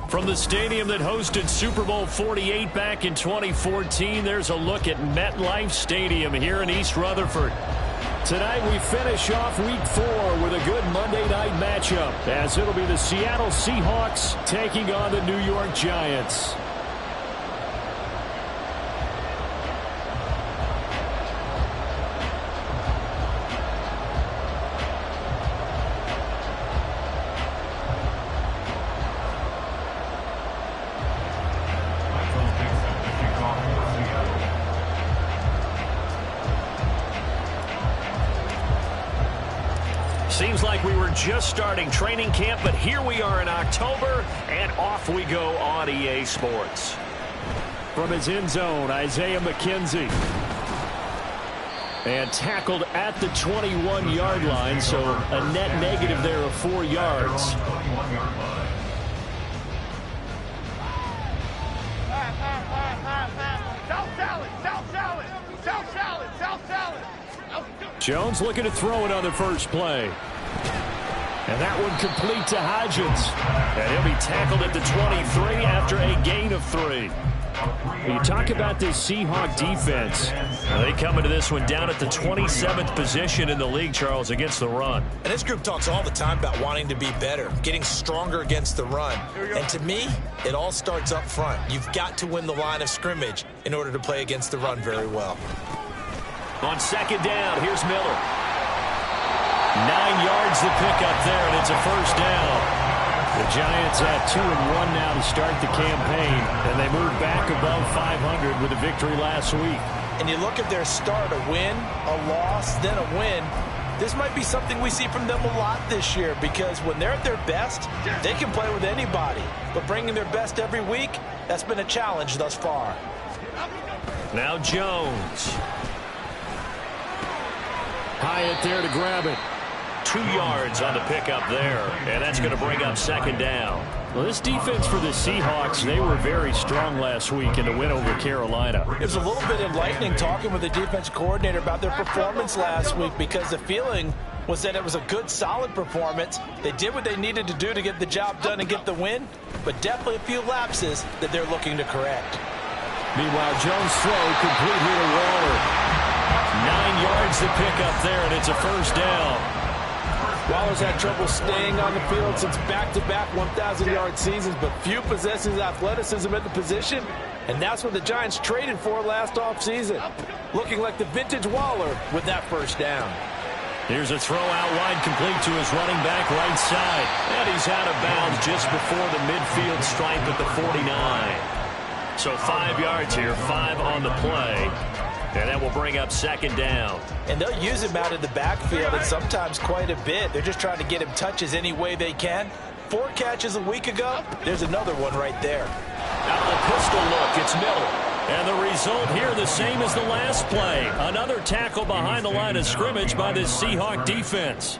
From the stadium that hosted Super Bowl 48 back in 2014, there's a look at MetLife Stadium here in East Rutherford. Tonight we finish off Week 4 with a good Monday night matchup, as it'll be the Seattle Seahawks taking on the New York Giants. Seems like we were just starting training camp, but here we are in October, and off we go on EA Sports. From his end zone, Isaiah McKenzie. And tackled at the 21-yard line, so a net negative there of 4 yards. Jones looking to throw it on the first play. And that one complete to Hodgins. And he'll be tackled at the 23 after a gain of 3. When you talk about this Seahawk defense, they come into this one down at the 27th position in the league, Charles, against the run. And this group talks all the time about wanting to be better, getting stronger against the run. And to me, it all starts up front. You've got to win the line of scrimmage in order to play against the run very well. On second down, here's Miller. 9 yards to pick up there, and it's a first down. The Giants at 2-1 now to start the campaign, and they move back above 500 with a victory last week. And you look at their start, a win, a loss, then a win. This might be something we see from them a lot this year, because when they're at their best, they can play with anybody. But bringing their best every week, that's been a challenge thus far. Now Jones. Hyatt there to grab it. 2 yards on the pickup there, and that's going to bring up second down. Well, this defense for the Seahawks, they were very strong last week in the win over Carolina. It was a little bit enlightening talking with the defense coordinator about their performance last week, because the feeling was that it was a good, solid performance. They did what they needed to do to get the job done and get the win, but definitely a few lapses that they're looking to correct. Meanwhile, Jones' throw complete here to Waller. 9 yards to pick up there, and it's a first down. Waller's had trouble staying on the field since back-to-back 1,000-yard seasons, but few possesses athleticism at the position, and that's what the Giants traded for last offseason. Looking like the vintage Waller with that first down. Here's a throw out wide, complete to his running back right side. And he's out of bounds just before the midfield stripe at the 49. So 5 yards here, 5 on the play. And that will bring up second down. And they'll use him out of the backfield, and sometimes quite a bit. They're just trying to get him touches any way they can. 4 catches a week ago. There's another one right there. Out of the pistol look, it's Miller. And the result here the same as the last play. Another tackle behind the line of scrimmage by this Seahawk defense.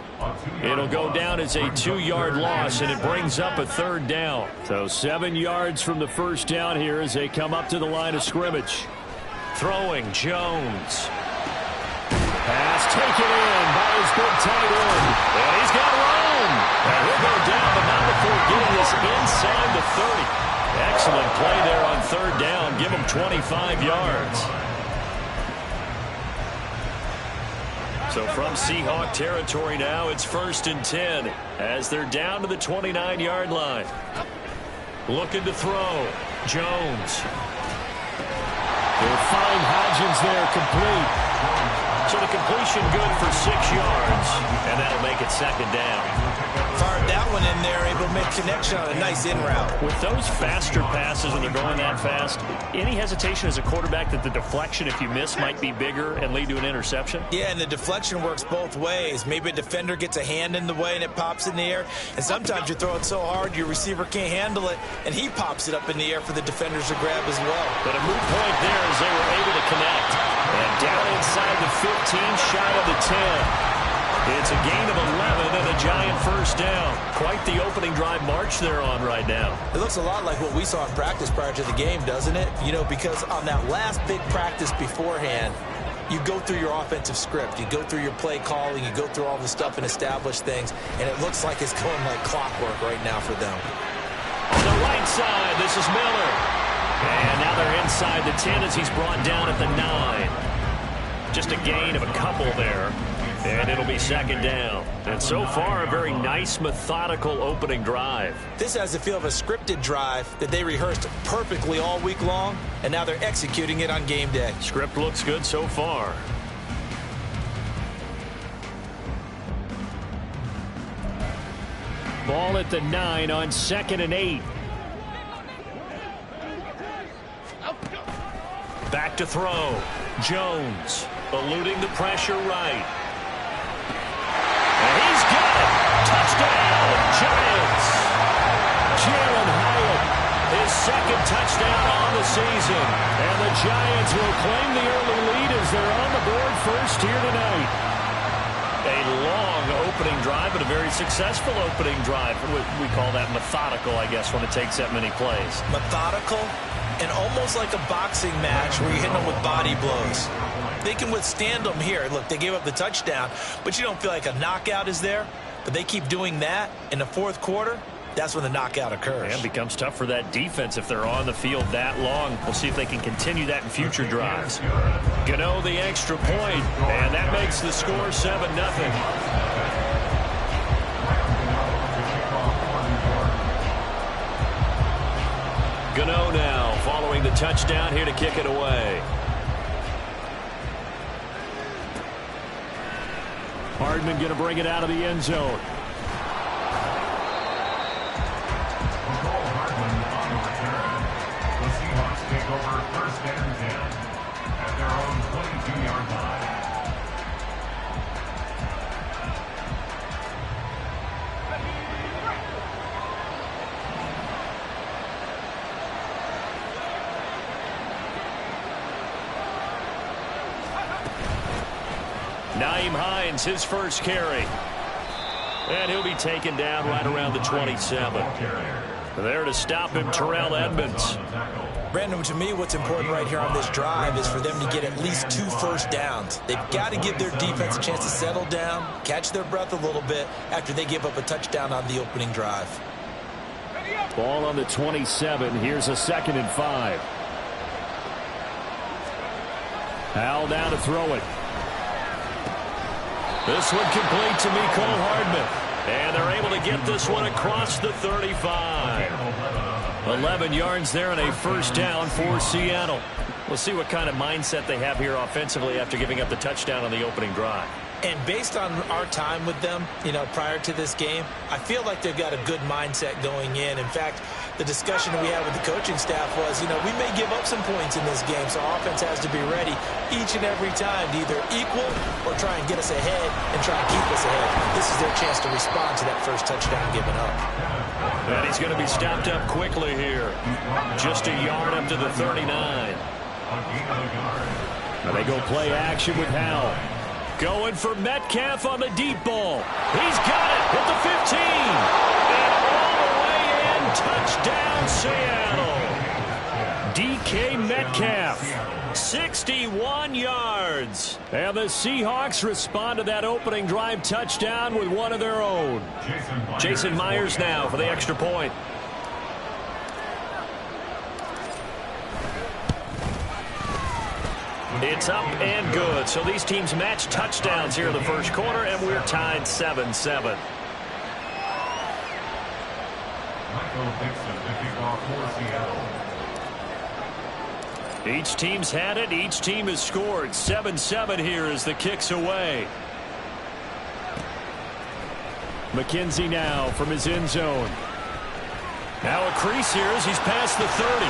It'll go down as a 2-yard loss, and it brings up a third down. So 7 yards from the first down here as they come up to the line of scrimmage. Throwing, Jones. Pass taken in by his big tight end. And he's got room. And he'll go down, but not before getting this inside the 30. Excellent play there on third down. Give him 25 yards. So from Seahawk territory now, it's 1st and 10 as they're down to the 29-yard line. Looking to throw. Jones. They'll find Hodgins there, complete. So the completion good for 6 yards, and that'll make it second down. Fired that one in there, able to make connection on a nice in route. With those faster passes when they're going that fast, any hesitation as a quarterback that the deflection, if you miss, might be bigger and lead to an interception? Yeah, and the deflection works both ways. Maybe a defender gets a hand in the way and it pops in the air, and sometimes you throw it so hard your receiver can't handle it, and he pops it up in the air for the defenders to grab as well. But a moot point there as they were able to connect. And down inside the 15, shy of the 10. It's a gain of 11 and a Giant first down. Quite the opening drive march they're on right now. It looks a lot like what we saw in practice prior to the game, doesn't it? You know, because on that last big practice beforehand, you go through your offensive script. You go through your play calling. You go through all the stuff and establish things. And it looks like it's going like clockwork right now for them. So the right side. This is Miller. And now they're inside the 10 as he's brought down at the 9. Just a gain of a couple there. And it'll be second down. And so far, a very nice, methodical opening drive. This has the feel of a scripted drive that they rehearsed perfectly all week long, and now they're executing it on game day. Script looks good so far. Ball at the 9 on 2nd and 8. Back to throw. Jones eluding the pressure right. And he's got it. Touchdown, Giants. Jalen Hyatt, his second touchdown on the season. And the Giants will claim the early lead as they're on the board first here tonight. A long opening drive, but a very successful opening drive. We call that methodical, I guess, when it takes that many plays. Methodical and almost like a boxing match where you're hitting them with body blows. They can withstand them here. Look, they gave up the touchdown, but you don't feel like a knockout is there. But they keep doing that in the fourth quarter. That's when the knockout occurs. And it becomes tough for that defense if they're on the field that long. We'll see if they can continue that in future drives. Gano the extra point, and that makes the score 7-0. Gano now following the touchdown here to kick it away. Hardman going to bring it out of the end zone. The Seahawks take over first and 10 at their own 22-yard line. Nyheim Hines, his first carry. And he'll be taken down right around the 27. There to stop him, Terrell Edmonds. Brandon, to me, what's important right here on this drive is for them to get at least 2 first downs. They've got to give their defense a chance to settle down, catch their breath a little bit after they give up a touchdown on the opening drive. Ball on the 27. Here's a 2nd and 5. Hal down to throw it. This one complete to Mecole Hardman. And they're able to get this one across the 35. 11 yards there and a first down for Seattle. We'll see what kind of mindset they have here offensively after giving up the touchdown on the opening drive. And based on our time with them, prior to this game, I feel like they've got a good mindset going in. In fact, the discussion we had with the coaching staff was, we may give up some points in this game, so offense has to be ready each and every time to either equal or try and get us ahead and try and keep us ahead. This is their chance to respond to that first touchdown given up. And he's going to be stopped up quickly here. Just a yard up to the 39. And they go play action with Hal. Going for Metcalf on the deep ball. He's got it at the 15. And all the way in, touchdown Seattle. DK Metcalf, 61 yards. And the Seahawks respond to that opening drive touchdown with one of their own. Jason Myers now for the extra point. It's up and good. So these teams match touchdowns here in the first quarter, and we're tied 7-7. Each team's had it. Each team has scored. 7-7 here as the kick's away. McKenzie now from his end zone. Now a crease here as he's past the 30.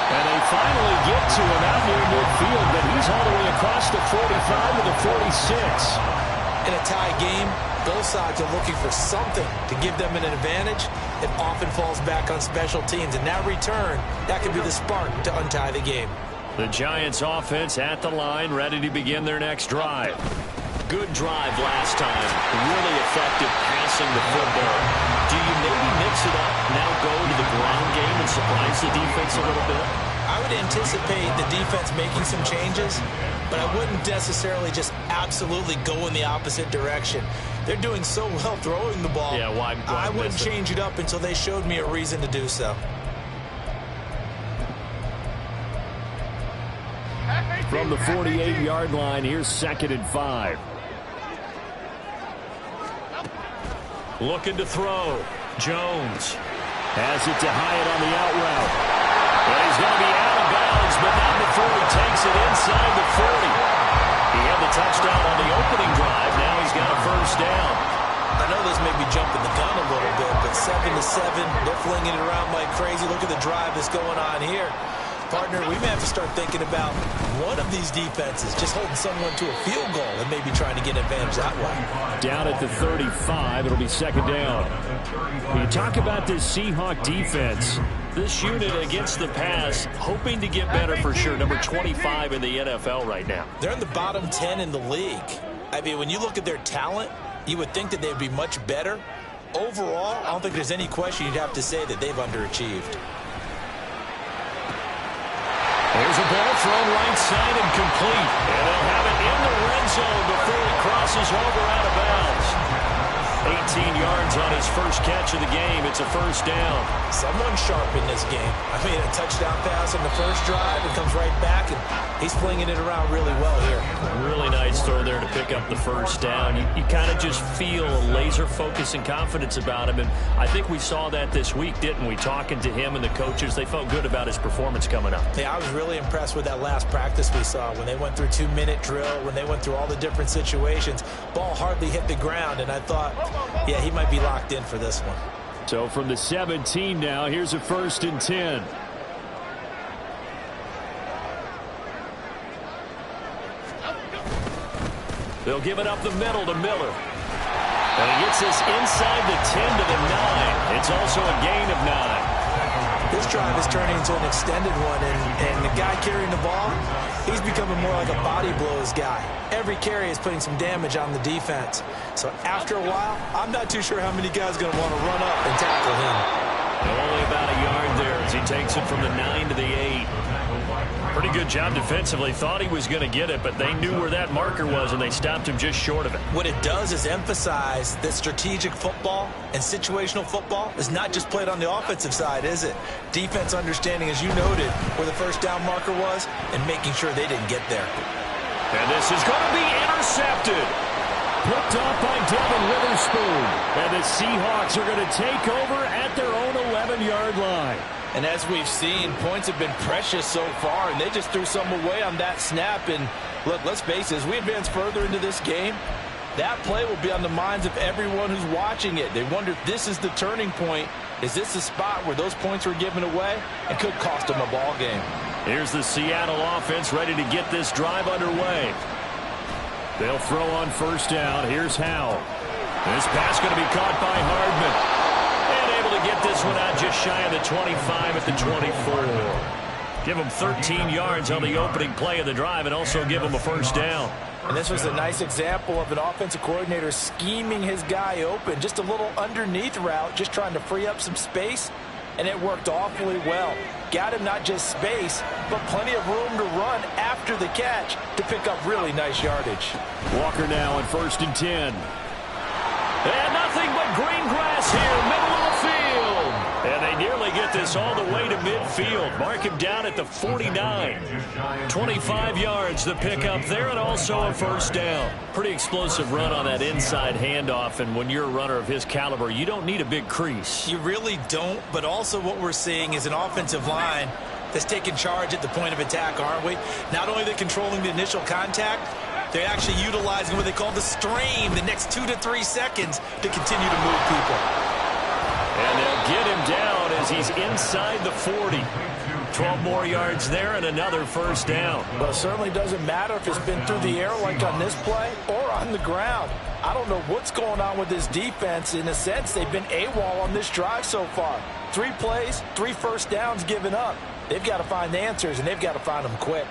And they finally get to him out near midfield, but he's all the way across the 45 to the 46. In a tie game, both sides are looking for something to give them an advantage. It often falls back on special teams, and that return, that could be the spark to untie the game. The Giants offense at the line, ready to begin their next drive. Good drive last time. Really effective passing the football. Do you maybe mix it up, now go to the ground game and surprise the defense a little bit? I would anticipate the defense making some changes, but I wouldn't necessarily just absolutely go in the opposite direction. They're doing so well throwing the ball. Yeah, why I wouldn't miss it? change it up until they showed me a reason to do so. From the 48-yard line, here's 2nd and 5. Looking to throw. Jones has it to Hyatt on the out route. And he's going to be out of bounds, but not before he takes it inside the 40. He had the touchdown on the opening drive. Now he's got a first down. I know this may be jumping the gun a little bit, but 7-7, they're flinging it around like crazy. Look at the drive that's going on here. Partner, we may have to start thinking about one of these defenses just holding someone to a field goal and maybe trying to get an advantage that way. Down at the 35, it'll be 2nd down. When you talk about this Seahawk defense, this unit against the pass, hoping to get better for sure. Number 25 in the NFL right now. They're in the bottom 10 in the league. I mean, when you look at their talent, you would think that they'd be much better. Overall, I don't think there's any question you'd have to say that they've underachieved. There's a ball thrown right side and complete. And they'll have it in the red zone before he crosses over out of bounds. 18 yards on his first catch of the game. It's a first down. Someone's sharp in this game. I mean, a touchdown pass on the first drive. It comes right back, and he's flinging it around really well here. Really nice throw there to pick up the first down. You kind of just feel a laser focus and confidence about him, and I think we saw that this week, didn't we? Talking to him and the coaches, they felt good about his performance coming up. Yeah, I was really impressed with that last practice we saw when they went through 2-minute drill, when they went through all the different situations. Ball hardly hit the ground, and I thought, yeah, he might be locked in for this one. So from the 17 now, here's a 1st and 10. They'll give it up the middle to Miller. And he gets this inside the 10 to the 9. It's also a gain of 9. This drive is turning into an extended one, and the guy carrying the ball, he's becoming more like a body blows guy. Every carry is putting some damage on the defense. So after a while, I'm not too sure how many guys are going to want to run up and tackle him. Only about a yard there as he takes it from the 9 to the 8. Pretty good job defensively. Thought he was going to get it, but they knew where that marker was, and they stopped him just short of it. What it does is emphasize that strategic football and situational football is not just played on the offensive side, is it? Defense understanding, as you noted, where the first down marker was and making sure they didn't get there. And this is going to be intercepted. Picked off by Devin Witherspoon. And the Seahawks are going to take over at their own 11-yard line. And as we've seen, points have been precious so far, and they just threw some away on that snap. And look, let's face it, as we advance further into this game, that play will be on the minds of everyone who's watching it. They wonder if this is the turning point. Is this the spot where those points were given away and could cost them a ball game? Here's the Seattle offense ready to get this drive underway. They'll throw on first down. Here's Howell. This pass going to be caught by Hardman. And able to get this one out just shy of the 25 at the 24. Give them 13 yards on the opening play of the drive and also give them a first down. And this was a nice example of an offensive coordinator scheming his guy open. Just a little underneath route, just trying to free up some space. And it worked awfully well. Got him not just space, but plenty of room to run after the catch to pick up really nice yardage. Walker now on 1st and 10. And nothing but green grass here, middle of the field. And they nearly get this all the way to midfield. Mark him down at the 49. 25 yards to pick up there, and also a first down. Pretty explosive run on that inside handoff, and when you're a runner of his caliber, you don't need a big crease. You really don't, but also what we're seeing is an offensive line that's taking charge at the point of attack, aren't we? Not only are they controlling the initial contact, they're actually utilizing what they call the stream, the next 2 to 3 seconds, to continue to move people. And they'll get him down as he's inside the 40. 12 more yards there and another first down. Well, it certainly doesn't matter if it's been through the air like on this play or on the ground. I don't know what's going on with this defense. In a sense, they've been AWOL on this drive so far. 3 plays, 3 first downs given up. They've got to find answers, and they've got to find them quick.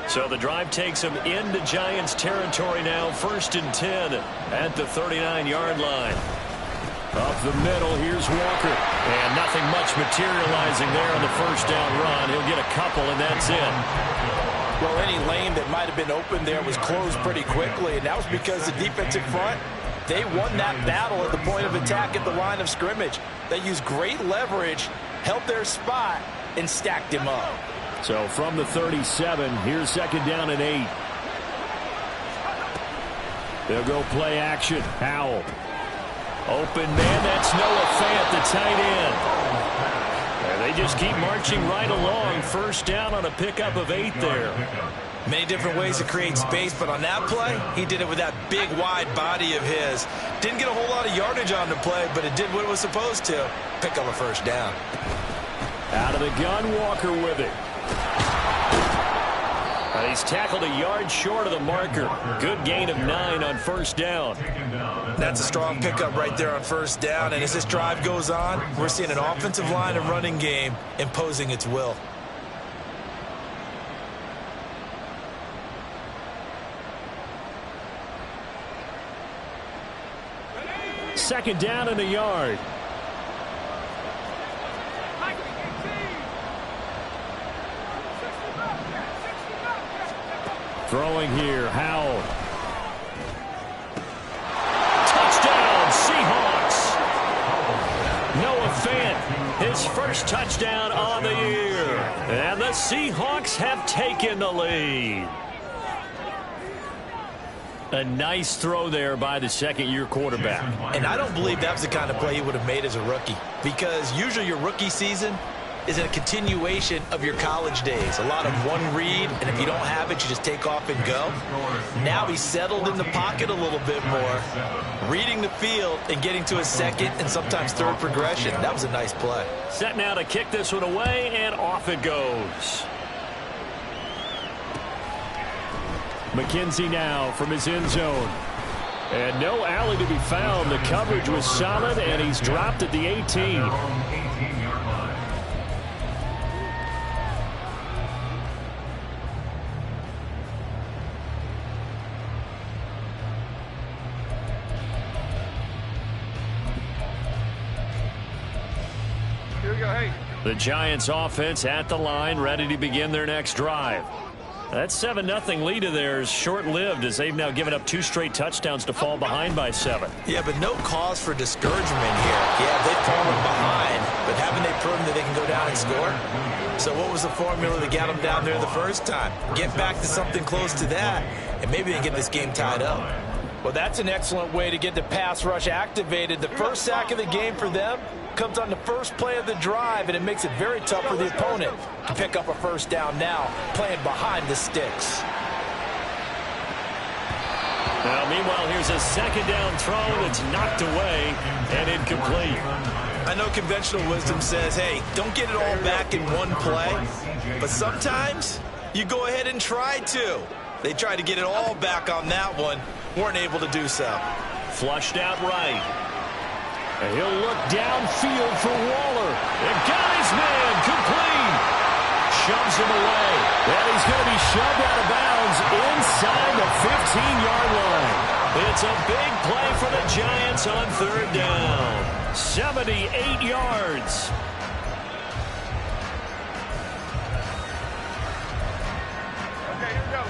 So the drive takes them into Giants territory now. 1st and 10 at the 39-yard line. Up the middle, here's Walker. And nothing much materializing there on the first down run. He'll get a couple, and that's it. Well, any lane that might have been open there was closed pretty quickly, and that was because the defensive front, they won that battle at the point of attack at the line of scrimmage. They used great leverage, held their spot, and stacked him up. So from the 37, here's second down and 8. They'll go play action. Howell. Open man, that's Noah Fant, the tight end. And they just keep marching right along. First down on a pickup of 8 there. Many different ways to create space, but on that play, he did it with that big, wide body of his. Didn't get a whole lot of yardage on the play, but it did what it was supposed to. Pick up a first down. Out of the gun, Walker with it. He's tackled a yard short of the marker. Good gain of 9 on first down. That's a strong pickup right there on first down. And as this drive goes on, we're seeing an offensive line and running game imposing its will. Second down and a yard. Throwing here, Howell. Touchdown, Seahawks. Noah Fant, his first touchdown on the year. And the Seahawks have taken the lead. A nice throw there by the second-year quarterback. And I don't believe that was the kind of play he would have made as a rookie, because usually your rookie season is a continuation of your college days. A lot of one read, and if you don't have it, you just take off and go. Now he's settled in the pocket a little bit more, reading the field and getting to his second and sometimes third progression. That was a nice play. Set now to kick this one away, and off it goes. McKenzie now from his end zone. And no alley to be found. The coverage was solid, and he's dropped at the 18. The Giants offense at the line, ready to begin their next drive. That 7-0 lead of theirs short-lived, as they've now given up 2 straight touchdowns to fall behind by 7. Yeah, but no cause for discouragement here. Yeah, they've fallen behind, but haven't they proven that they can go down and score? So what was the formula that got them down there the first time? Get back to something close to that, and maybe they get this game tied up. Well, that's an excellent way to get the pass rush activated. The first sack of the game for them comes on the first play of the drive, and it makes it very tough for the opponent to pick up a first down now, playing behind the sticks. Now, meanwhile, here's a second down throw that's knocked away and incomplete. I know conventional wisdom says, hey, don't get it all back in one play, but sometimes you go ahead and try to. They tried to get it all back on that one, weren't able to do so. Flushed out right. And he'll look downfield for Waller. And got his man complete. Shoves him away. And he's going to be shoved out of bounds inside the 15-yard line. It's a big play for the Giants on third down. 78 yards.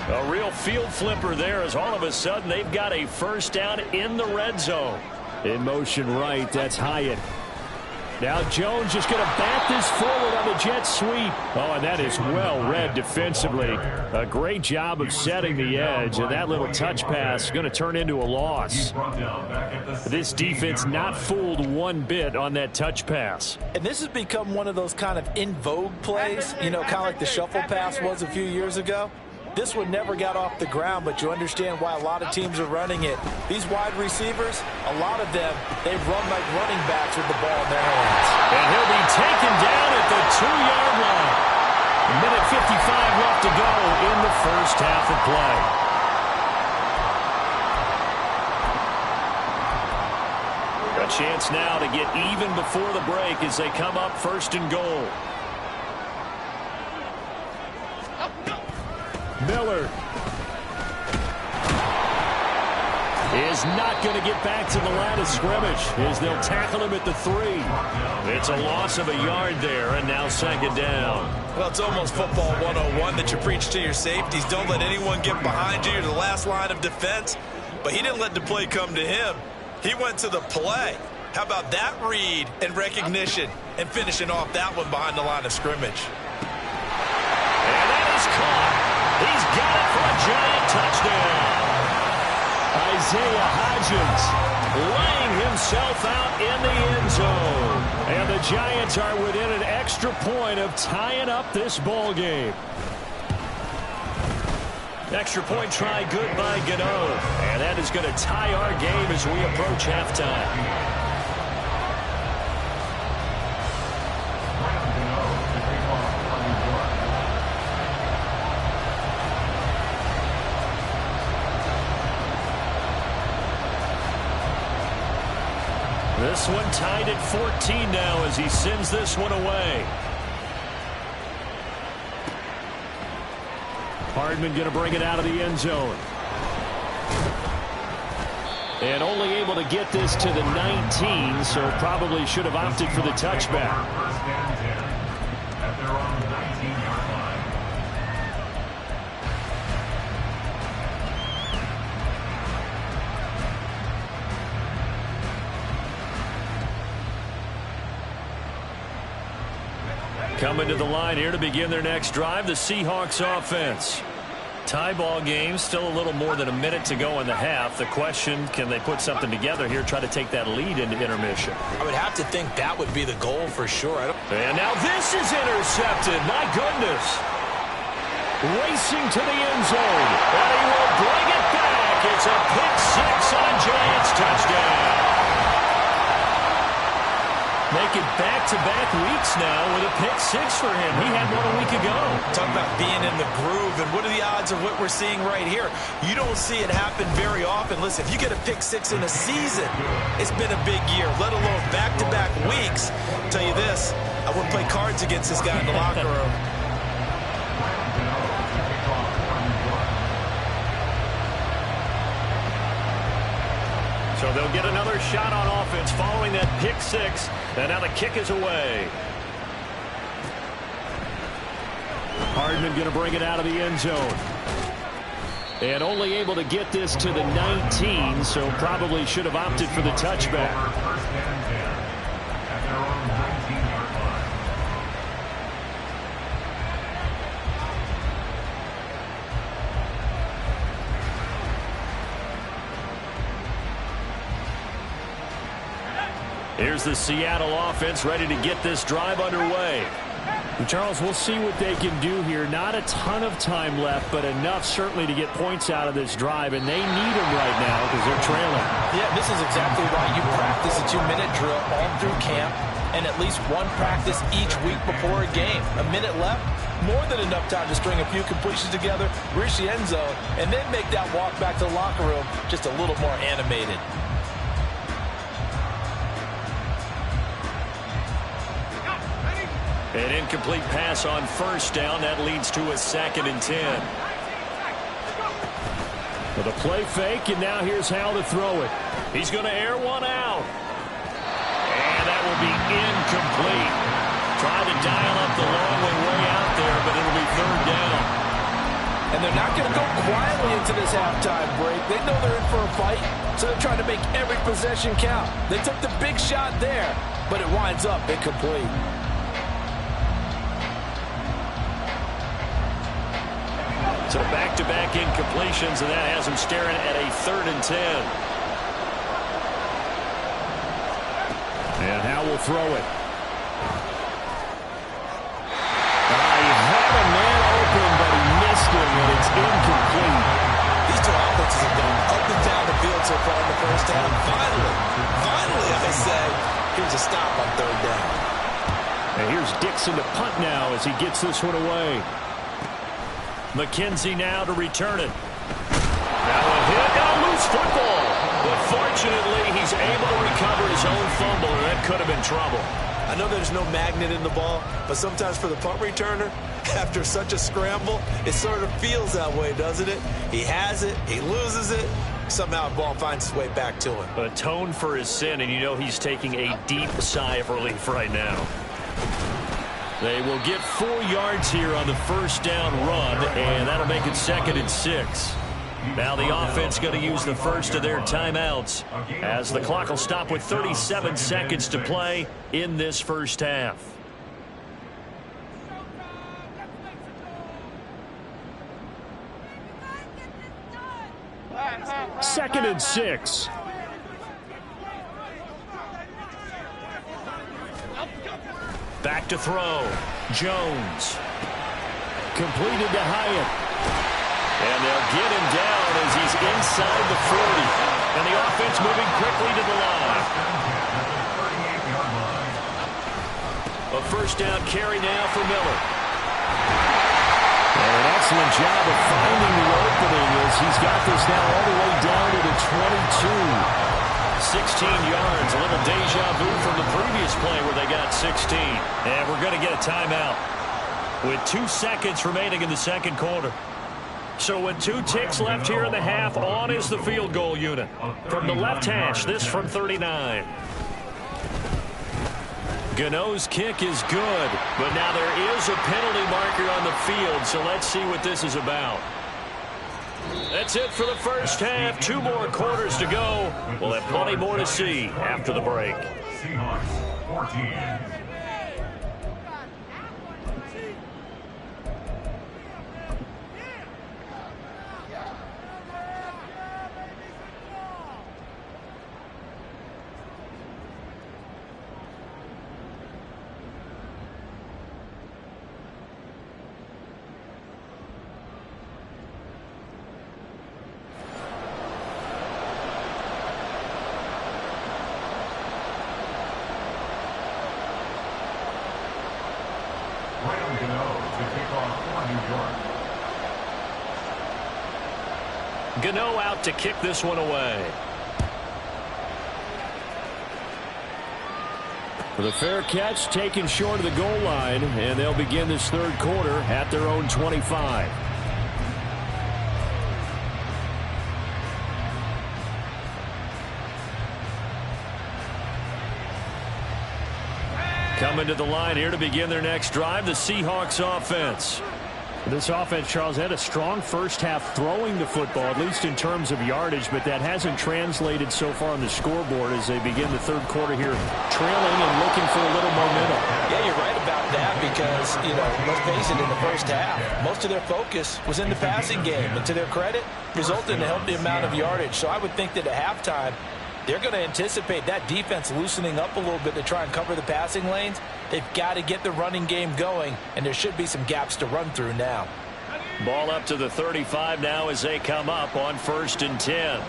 A real field flipper there, as all of a sudden they've got a first down in the red zone. In motion right, that's Hyatt. Now Jones just going to bat this forward on the jet sweep. Oh, and that is well read defensively. A great job of setting the edge, and that little touch pass is going to turn into a loss. This defense not fooled one bit on that touch pass. And this has become one of those kind of in vogue plays, you know, kind of like the shuffle pass was a few years ago. This one never got off the ground, but you understand why a lot of teams are running it. These wide receivers, a lot of them, they run like running backs with the ball in their hands. And he'll be taken down at the 2-yard line. A minute 55 left to go in the first half of play. A chance now to get even before the break as they come up first and goal. Miller. is not going to get back to the line of scrimmage as they'll tackle him at the 3. It's a loss of a yard there, and now second down. Well, it's almost football 101 that you preach to your safeties. Don't let anyone get behind you. You're the last line of defense. But he didn't let the play come to him. He went to the play. How about that read and recognition and finishing off that one behind the line of scrimmage? And that is caught. He's got it for a Giant touchdown. Isaiah Hodgins laying himself out in the end zone. And the Giants are within an extra point of tying up this ball game. Extra point try good by Gano. And that is going to tie our game as we approach halftime. This one tied at 14 now as he sends this one away. Hardman going to bring it out of the end zone. And only able to get this to the 19, so probably should have opted for the touchback. First and 10 at their own 19-yard line. Coming to the line here to begin their next drive, the Seahawks offense. Tie ball game, still a little more than a minute to go in the half. The question, can they put something together here, try to take that lead into intermission? I would have to think that would be the goal for sure. And now this is intercepted. My goodness. Racing to the end zone. And he will bring it back. It's a pick six on Giants touchdown. Making back-to-back weeks now with a pick six for him. He had one a week ago. Talk about being in the groove, and what are the odds of what we're seeing right here? You don't see it happen very often. Listen, if you get a pick six in a season, it's been a big year, let alone back-to-back weeks. I'll tell you this, I wouldn't play cards against this guy in the locker room. So they'll get another shot on offense following that pick six. And now the kick is away. Hardman going to bring it out of the end zone. And only able to get this to the 19, so probably should have opted for the touchback. First and 10 at their own 19-yard line. Here's the Seattle offense ready to get this drive underway. And Charles, we'll see what they can do here. Not a ton of time left, but enough certainly to get points out of this drive, and they need them right now because they're trailing. Yeah, this is exactly why you practice a 2-minute drill all through camp and at least one practice each week before a game. A minute left, more than enough time to string a few completions together, reach the end zone, and then make that walk back to the locker room just a little more animated. An incomplete pass on first down. That leads to a 2nd and 10. With a play fake, and now here's how to throw it. He's going to air one out. And that will be incomplete. Trying to dial up the long way out there, but it'll be 3rd down. And they're not going to go quietly into this halftime break. They know they're in for a fight, so they're trying to make every possession count. They took the big shot there, but it winds up incomplete. So back-to-back incompletions, and that has him staring at a 3rd and 10. And Howe will throw it. He had a man open, but he missed him, and it's incomplete. These two offenses have gone up and down the field so far in the first half. Finally, I say, here's a stop on 3rd down. And here's Dixon to punt now as he gets this one away. McKenzie now to return it. Now a hit and a loose football. But fortunately, he's able to recover his own fumble, and that could have been trouble. I know there's no magnet in the ball, but sometimes for the punt returner, after such a scramble, it sort of feels that way, doesn't it? He has it, he loses it, somehow the ball finds its way back to him. Atone for his sin, and you know he's taking a deep sigh of relief right now. They will get 4 yards here on the first down run, and that'll make it 2nd and 6. Now the offense going to use the first of their timeouts as the clock will stop with 37 seconds to play in this first half. Second and 6. Back to throw. Jones. Completed to Hyatt. And they'll get him down as he's inside the 40. And the offense moving quickly to the line. A first down carry now for Miller. And an excellent job of finding the opening as he's got this now all the way down to the 22. 16 yards, a little deja vu from the previous play where they got 16. And we're going to get a timeout with 2 seconds remaining in the second quarter. So with 2 ticks left here in the half, on is the field goal unit. From the left hash, this from 39. Gano's kick is good, but now there is a penalty marker on the field, so let's see what this is about. That's it for the first half. 2 more quarters to go. We'll have plenty more to see after the break. Seahawks 14. Gano out to kick this one away. For the fair catch, taken short of the goal line, and they'll begin this third quarter at their own 25. Coming to the line here to begin their next drive, the Seahawks offense. This offense, Charles, had a strong first half throwing the football, at least in terms of yardage, but that hasn't translated so far on the scoreboard as they begin the third quarter here, trailing and looking for a little momentum. Yeah, you're right about that because, let's face it, in the first half, most of their focus was in the passing game, and to their credit, resulted in a healthy amount of yardage. So I would think that at halftime, they're going to anticipate that defense loosening up a little bit to try and cover the passing lanes. They've got to get the running game going, and there should be some gaps to run through now. Ball up to the 35 now as they come up on 1st and 10.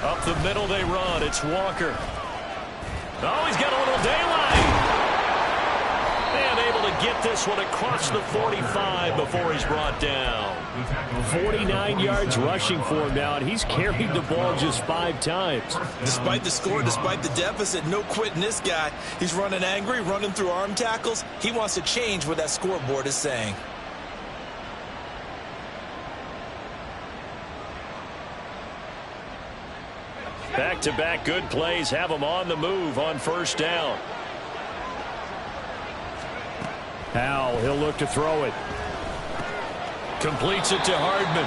Up the middle they run. It's Walker. Oh, he's got a little daylight. And able to get this one across the 45 before he's brought down. 49 yards rushing for him now, and he's carried the ball just 5 times. Despite the score, despite the deficit, no quitting this guy. He's running angry, running through arm tackles. He wants to change what that scoreboard is saying. Back-to-back good plays have him on the move on first down. Howell, he'll look to throw it. Completes it to Hardman.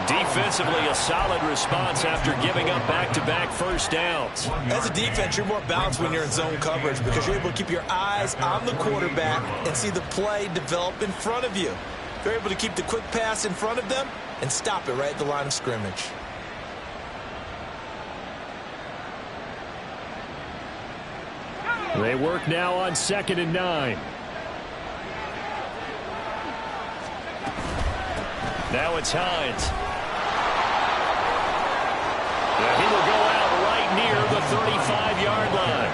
Defensively, a solid response after giving up back-to-back first downs. As a defense, you're more balanced when you're in zone coverage because you're able to keep your eyes on the quarterback and see the play develop in front of you. You're able to keep the quick pass in front of them and stop it right at the line of scrimmage. They work now on 2nd and 9. Now it's Hines. He will go out right near the 35-yard line.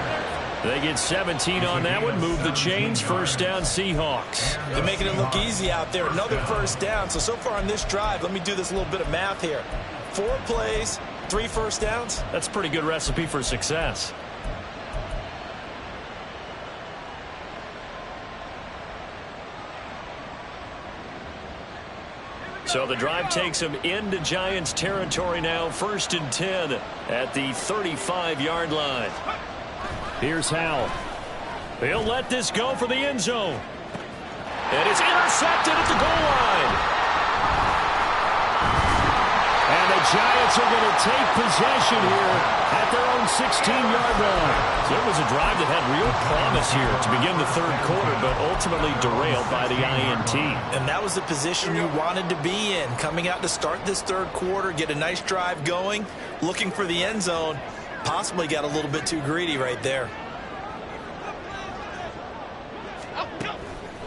They get 17 on that one, move the chains, first down Seahawks. They're making it look easy out there. Another first down. So far on this drive, let me do this little bit of math here. 4 plays, 3 first downs. That's a pretty good recipe for success. So the drive takes him into Giants territory now, 1st and 10 at the 35-yard line. Here's Howell. He'll let this go for the end zone. And it's intercepted at the goal line. And the Giants are going to take possession here at their own 16-yard line. So it was a drive that had real promise here to begin the third quarter, but ultimately derailed by the INT. And that was the position you wanted to be in, coming out to start this third quarter, get a nice drive going, looking for the end zone. Possibly got a little bit too greedy right there.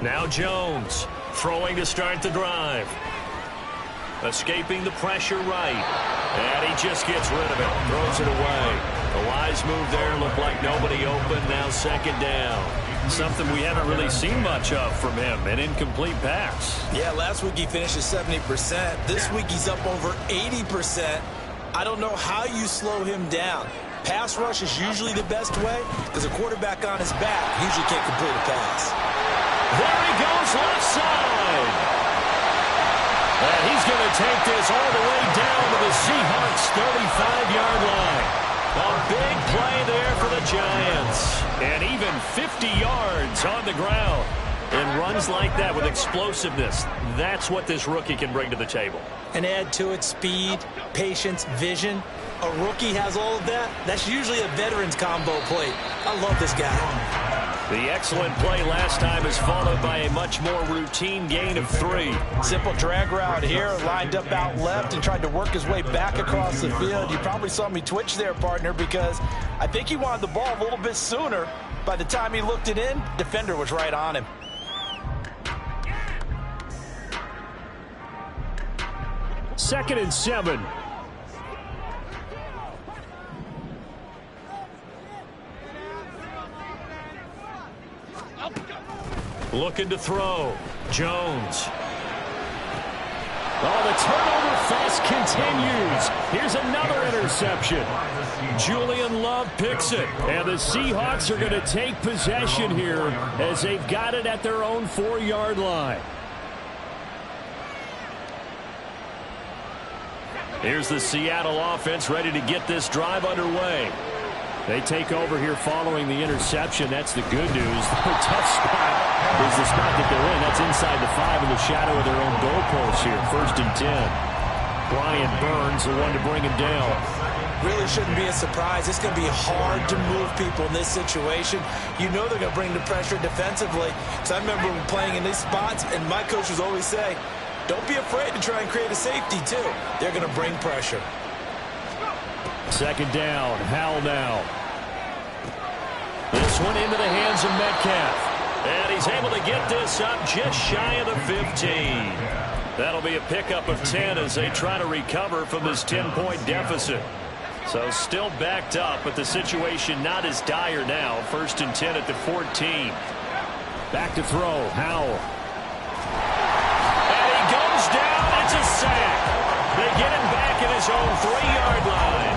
Now Jones throwing to start the drive. Escaping the pressure right. And he just gets rid of it. Throws it away. The wise move there. Looked like nobody open. Now 2nd down. Something we haven't really seen much of from him. An incomplete pass. Yeah, last week he finished at 70%. This week he's up over 80%. I don't know how you slow him down. Pass rush is usually the best way because a quarterback on his back usually can't complete a pass. There he goes left side. And he's going to take this all the way down to the Seahawks 35-yard line. A big play there for the Giants. And even 50 yards on the ground. And runs like that with explosiveness. That's what this rookie can bring to the table. And add to it speed, patience, vision. A rookie has all of that. That's usually a veteran's combo plate. I love this guy. The excellent play last time is followed by a much more routine gain of 3. Simple drag route here, lined up out left and tried to work his way back across the field. You probably saw me twitch there, partner, because I think he wanted the ball a little bit sooner. By the time he looked it in, defender was right on him. Second and 7. Looking to throw. Jones. Oh, the turnover fest continues. Here's another interception. Julian Love picks it. And the Seahawks are going to take possession here as they've got it at their own 4-yard line. Here's the Seattle offense ready to get this drive underway. They take over here following the interception. That's the good news. The tough spot is the spot that they're in. That's inside the 5 in the shadow of their own goalpost here. 1st and 10. Brian Burns, the one to bring him down. Really shouldn't be a surprise. It's going to be hard to move people in this situation. You know they're going to bring the pressure defensively. So I remember playing in these spots, and my coaches always say, don't be afraid to try and create a safety, too. They're going to bring pressure. 2nd down. Howell now. This one into the hands of Metcalf. And he's able to get this up just shy of the 15. That'll be a pickup of 10 as they try to recover from this 10-point deficit. So still backed up, but the situation not as dire now. 1st and 10 at the 14. Back to throw. Howell. And he goes down. It's a sack. They get him back at his own 3-yard line.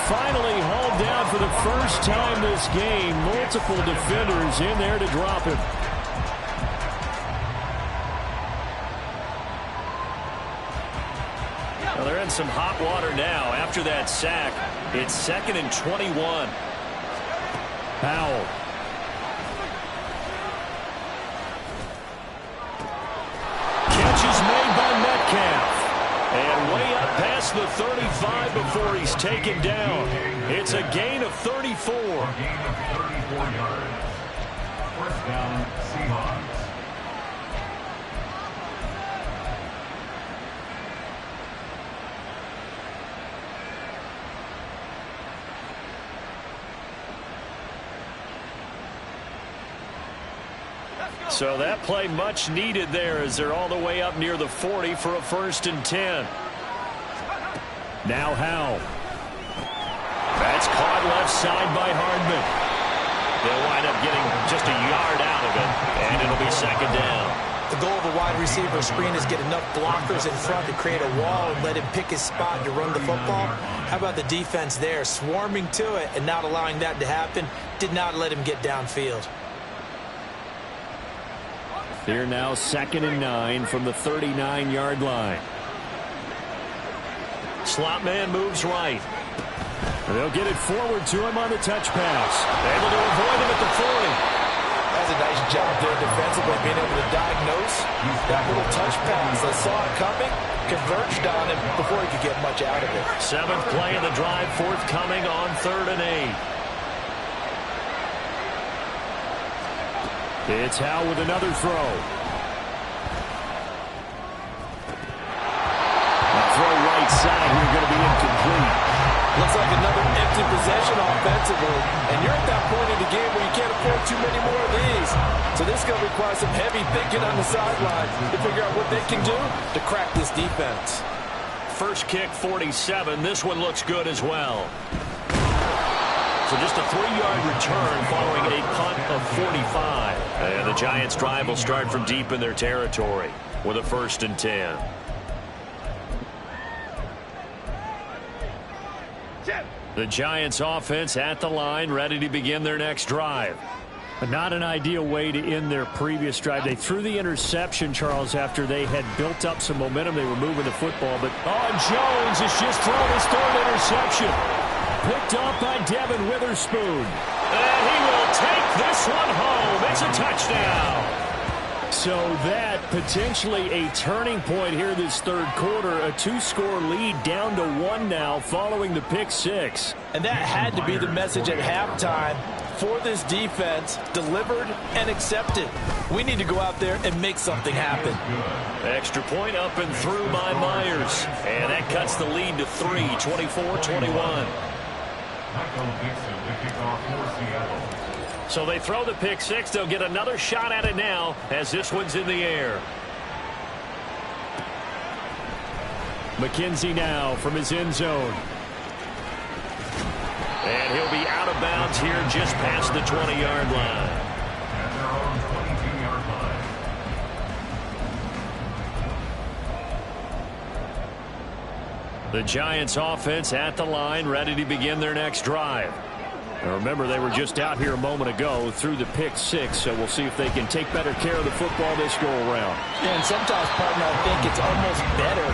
Finally hauled down for the first time this game. Multiple defenders in there to drop him. Well, they're in some hot water now. After that sack, it's 2nd and 21. Howell. Catch is made by Metcalf. And way up past the 35 before he's taken down. It's a gain of 34. A gain of 34 yards. 1st down, Seahawks. So that play much needed there as they're all the way up near the 40 for a 1st and 10. Now Howell. That's caught left side by Hardman. They'll wind up getting just a yard out of it, and it'll be 2nd down. The goal of a wide receiver screen is get enough blockers in front to create a wall and let him pick his spot to run the football. How about the defense there, swarming to it and not allowing that to happen? Did not let him get downfield. Here now, 2nd and 9 from the 39-yard line. Slot man moves right. They'll get it forward to him on the touch pass. Able to avoid him at the 40. That's a nice job there defensively, being able to diagnose that little touch pass. They saw it coming, converged on him before he could get much out of it. 7th play of the drive, forthcoming on 3rd and 8. It's Howe with another throw. The throw right side here going to be incomplete. Looks like another empty possession offensively. And you're at that point in the game where you can't afford too many more of these. So this is going to require some heavy thinking on the sideline to figure out what they can do to crack this defense. First kick, 47. This one looks good as well. So just a 3-yard return following a punt of 45. And the Giants' drive will start from deep in their territory with a 1st and 10. The Giants offense at the line, ready to begin their next drive. Not an ideal way to end their previous drive. They threw the interception, Charles, after they had built up some momentum. They were moving the football, but Jones has just thrown his 3rd interception. Picked off by Devin Witherspoon. And he will take this one home. It's a touchdown. So that potentially a turning point here this 3rd quarter. A 2-score lead down to 1 now following the pick 6. And that had to be the message at halftime for this defense, delivered and accepted. We need to go out there and make something happen. Extra point up and through by Myers. And that cuts the lead to 3, 24-21. So they throw the pick 6. They'll get another shot at it now as this one's in the air. McKenzie now from his end zone. And he'll be out of bounds here just past the 20-yard line. At their own 22-yard line. The Giants offense at the line, ready to begin their next drive. Now remember, they were just out here a moment ago through the pick 6, so we'll see if they can take better care of the football this go-around. Yeah, and sometimes, partner, I think it's almost better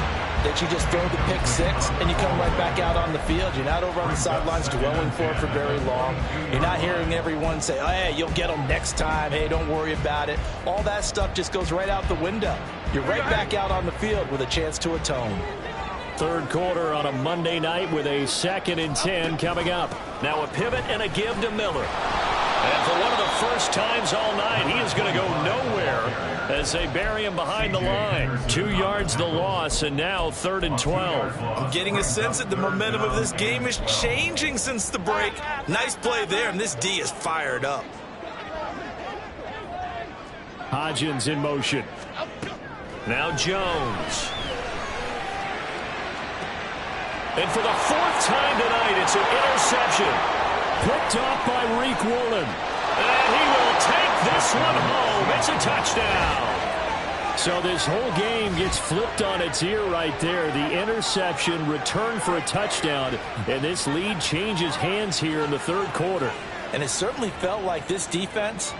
that you just throw the pick 6 and you come right back out on the field. You're not over on the sidelines dwelling for it for very long. You're not hearing everyone say, oh, hey, you'll get them next time. Hey, don't worry about it. All that stuff just goes right out the window. You're right back out on the field with a chance to atone. 3rd quarter on a Monday night with a 2nd and 10 coming up. Now a pivot and a give to Miller. And for one of the first times all night, he is going to go nowhere as they bury him behind the line. 2 yards the loss, and now 3rd and 12. I'm getting a sense that the momentum of this game is changing since the break. Nice play there, and this D is fired up. Hodgins in motion. Now Jones. And for the 4th time tonight, it's an interception. Picked off by Reek Woolen. And he will take this one home. It's a touchdown. So this whole game gets flipped on its ear right there. The interception, return for a touchdown. And this lead changes hands here in the 3rd quarter. And it certainly felt like this defense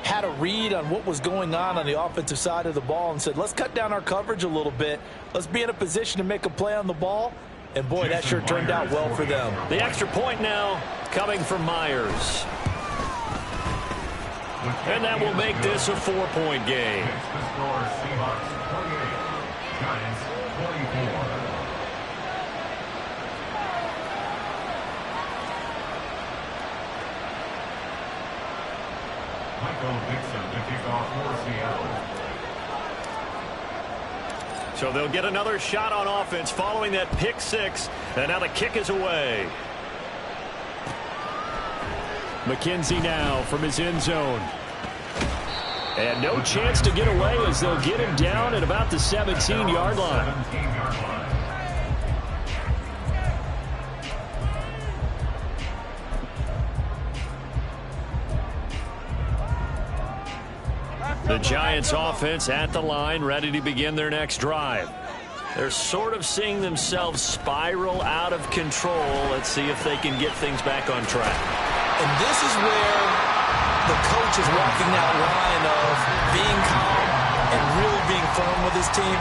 had a read on what was going on the offensive side of the ball and said, let's cut down our coverage a little bit. Let's be in a position to make a play on the ball. And, boy, that sure turned out well for them. The extra point now coming from Myers. And that will make this a 4-point game. The score, Seahawks 28, Giants 24. Michael Dixon to kick off for Seattle. So they'll get another shot on offense following that pick 6. And now the kick is away. McKenzie now from his end zone. And no chance to get away as they'll get him down at about the 17-yard line. The Giants offense at the line, ready to begin their next drive. They're sort of seeing themselves spiral out of control. Let's see if they can get things back on track. And this is where the coach is walking that line of being calm, and really being firm with his team.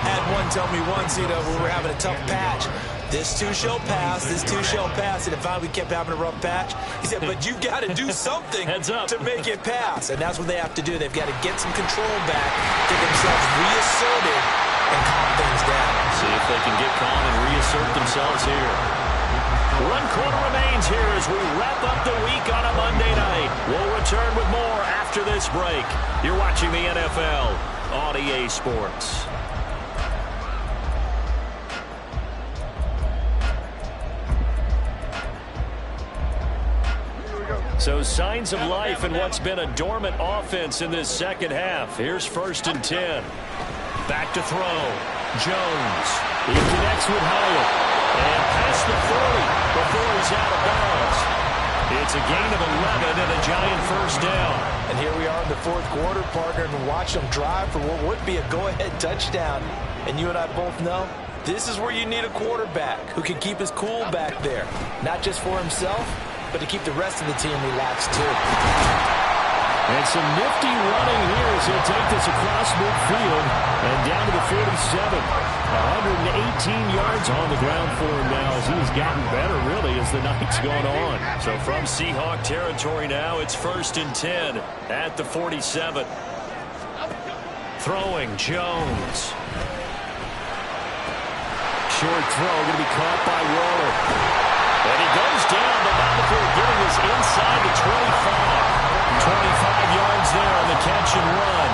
Had one tell me once, when we were having a tough patch, this too shall pass, this too shall pass. And finally we kept having a rough patch. He said, but you've got to do something to make it pass. And that's what they have to do. They've got to get some control back, get themselves reasserted, and calm things down. See if they can get calm and reassert themselves here. 1 quarter remains here as we wrap up the week on a Monday night. We'll return with more after this break. You're watching the NFL on EA Sports. So signs of life in what's been a dormant offense in this second half. Here's 1st and 10. Back to throw. Jones. He connects with Hyatt. And past the 40 before he's out of bounds. It's a gain of 11 and a Giant first down. And here we are in the 4th quarter, partner, and watch them drive for what would be a go-ahead touchdown. And you and I both know this is where you need a quarterback who can keep his cool back there. Not just for himself, but to keep the rest of the team relaxed too. And some nifty running here as he'll take this across midfield and down to the 47. 118 yards on the ground for him now as he's gotten better really as the night's gone on. So from Seahawk territory now, it's 1st and 10 at the 47. Throwing Jones. Short throw going to be caught by Waller. And he goes down, but not before getting us inside the 25. 25 yards there on the catch and run.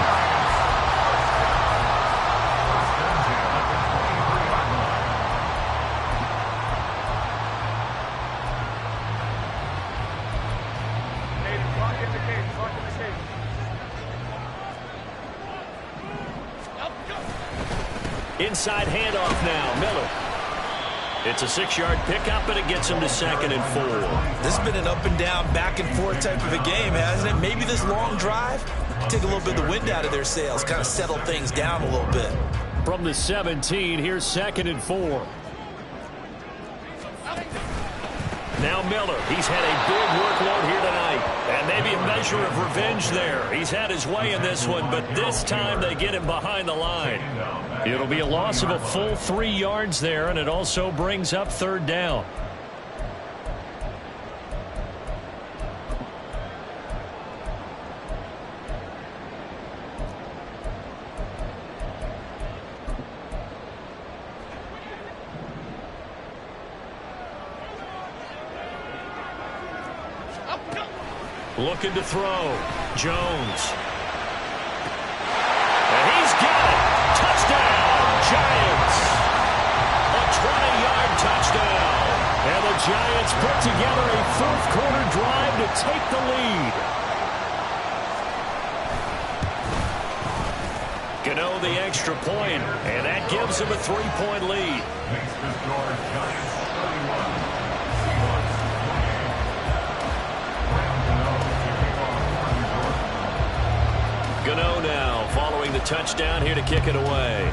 Inside handoff now, Miller. It's a 6-yard pickup, and it gets him to 2nd and 4. This has been an up and down, back and forth type of a game, hasn't it? Maybe this long drive take a little bit of the wind out of their sails, kind of settle things down a little bit. From the 17, here's 2nd and 4. Now Miller, he's had a big workload here tonight, and maybe a measure of revenge there. He's had his way in this one, but this time they get him behind the line. It'll be a loss of a full 3 yards there, and it also brings up 3rd down. Looking to throw. Jones. And he's got it. Touchdown, Giants. A 20-yard touchdown. And the Giants put together a 4th quarter drive to take the lead. Gano the extra point, and that gives him a 3-point lead. Makes the score Giants 31. Gano now following the touchdown here to kick it away.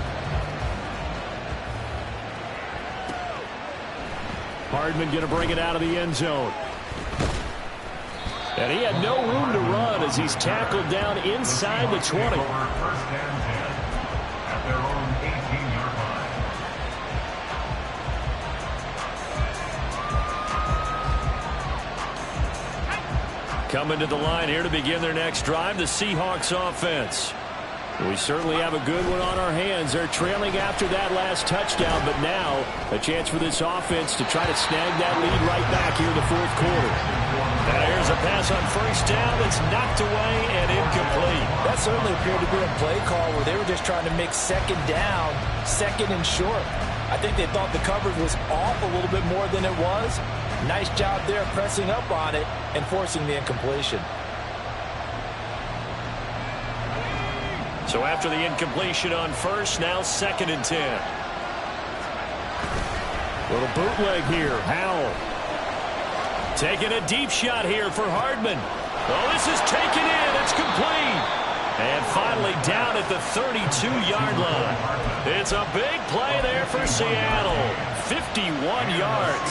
Hardman going to bring it out of the end zone. And he had no room to run as he's tackled down inside the 20. 1st and 10 at their own 18-yard line. Coming to the line here to begin their next drive, the Seahawks offense. We certainly have a good one on our hands. They're trailing after that last touchdown, but now a chance for this offense to try to snag that lead right back here in the 4th quarter. And here's a pass on 1st down that's knocked away and incomplete. That certainly appeared to be a play call where they were just trying to make 2nd down, 2nd and short. I think they thought the coverage was off a little bit more than it was. Nice job there pressing up on it and forcing the incompletion. So after the incompletion on 1st, now 2nd and 10. Little bootleg here. Howell. Taking a deep shot here for Hardman. Oh, this is taken in. It's complete. And finally down at the 32-yard line. It's a big play there for Seattle. 51 yards.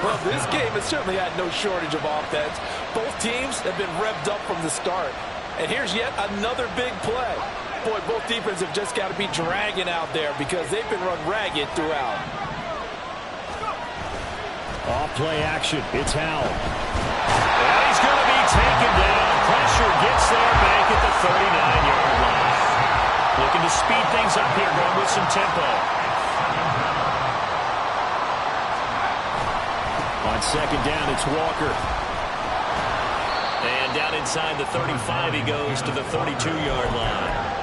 Well, this game has certainly had no shortage of offense. Both teams have been revved up from the start. And here's yet another big play. point, both defenses have just got to be dragging out there because they've been run ragged throughout. Off play action. It's Howell. And he's going to be taken down. Pressure gets there back at the 39-yard line. Looking to speed things up here, going with some tempo. On second down, it's Walker. And down inside the 35, he goes to the 32-yard line.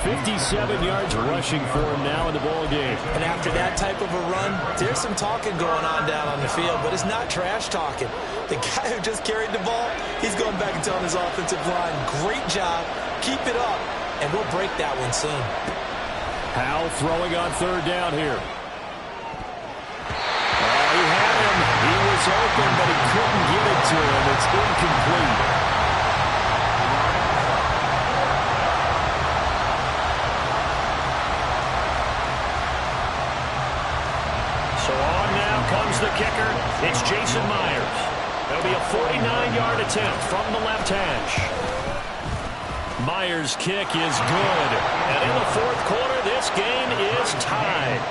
57 yards rushing for him now in the ball game. And after that type of a run, there's some talking going on down on the field, but it's not trash talking. The guy who just carried the ball, he's going back and telling his offensive line, great job, keep it up, and we'll break that one soon. Howell throwing on third down here. He had him. He was open, but he couldn't get it to him. It's incomplete. Comes the kicker. It's Jason Myers. That'll be a 49-yard attempt from the left hash. Myers' kick is good. And in the fourth quarter, this game is tied.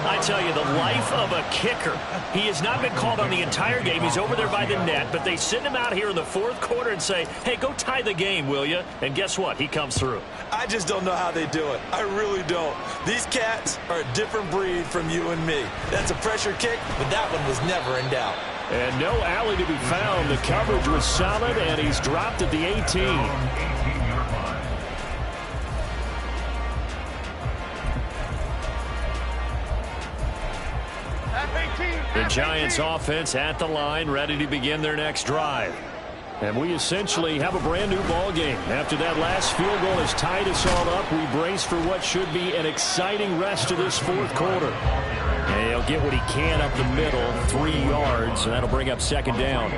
I tell you, the life of a kicker. He has not been called on the entire game. He's over there by the net, but they send him out here in the fourth quarter and say, hey, go tie the game, will you? And guess what? He comes through. I just don't know how they do it. I really don't. These cats are a different breed from you and me. That's a pressure kick, but that one was never in doubt. And no alley to be found. The coverage was solid, and he's dropped at the 18. The Giants offense at the line, ready to begin their next drive. And we essentially have a brand new ball game. After that last field goal has tied us all up, we brace for what should be an exciting rest of this fourth quarter. And he'll get what he can up the middle, 3 yards, and that'll bring up second down.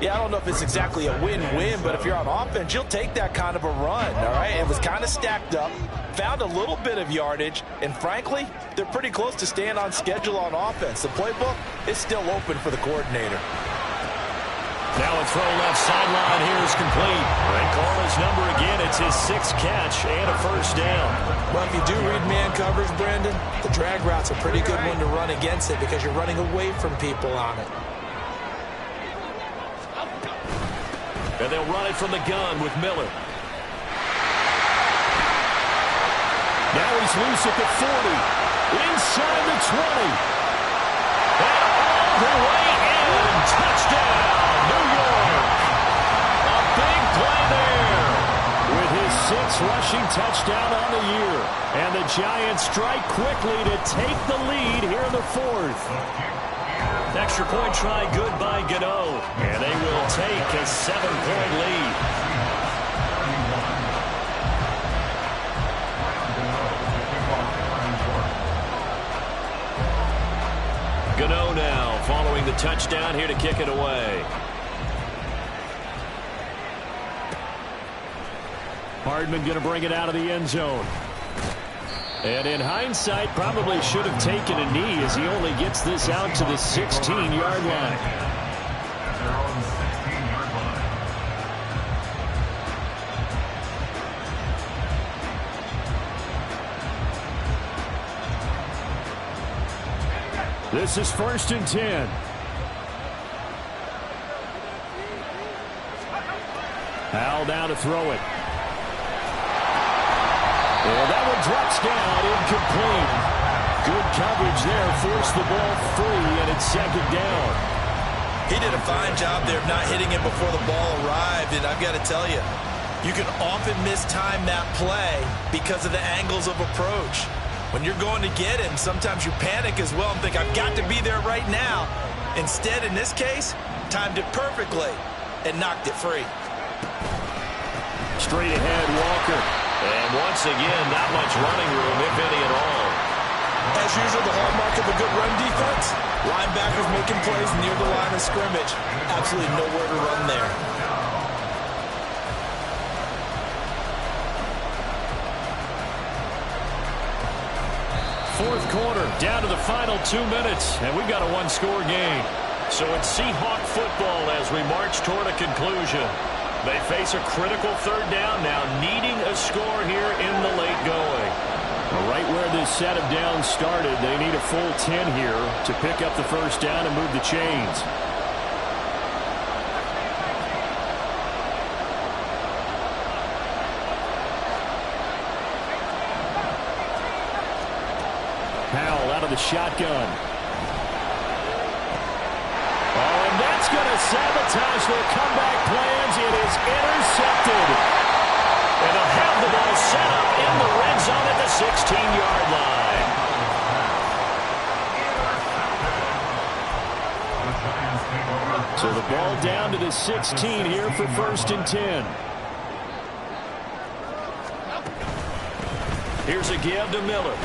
Yeah, I don't know if it's exactly a win-win, but if you're on offense, you'll take that kind of a run, all right? It was kind of stacked up, found a little bit of yardage, and frankly, they're pretty close to staying on schedule on offense. The playbook is still open for the coordinator. Now a throw left sideline here is complete. And call his number again. It's his 6th catch and a first down. Well, if you do read man coverage, Brandon, the drag route's a pretty good one to run against it because you're running away from people on it. And they'll run it from the gun with Miller. Now he's loose at the 40. Inside the 20. And all the way in. Touchdown, New York. A big play there. With his 6th rushing touchdown on the year. And the Giants strike quickly to take the lead here in the fourth. Extra point try good by Gano. And they will take a 7-point lead. Gano now following the touchdown here to kick it away. Hardman going to bring it out of the end zone. And in hindsight, probably should have taken a knee as he only gets this out to the 16-yard line. This is 1st and 10. Howell down to throw it. And that one drops down, incomplete. Good coverage there, forced the ball free, and it's second down. He did a fine job there of not hitting it before the ball arrived, and I've got to tell you, you can often mistime that play because of the angles of approach. When you're going to get him, sometimes you panic as well and think, I've got to be there right now. Instead, in this case, timed it perfectly and knocked it free. Straight ahead, Walker. And once again, not much running room, if any at all. As usual, the hallmark of a good run defense, linebackers making plays near the line of scrimmage. Absolutely nowhere to run there. Fourth quarter, down to the final 2 minutes, and we've got a one-score game. So it's Seahawk football as we march toward a conclusion. They face a critical third down now, needing a score here in the late going. Right where this set of downs started, they need a full 10 here to pick up the first down and move the chains. Powell out of the shotgun. Oh, and that's going to sabotage their comeback plans. It is intercepted. And they'll have the ball set up in the red zone at the 16-yard line. So the ball down to the 16 here for 1st and 10. Here's a give to Miller.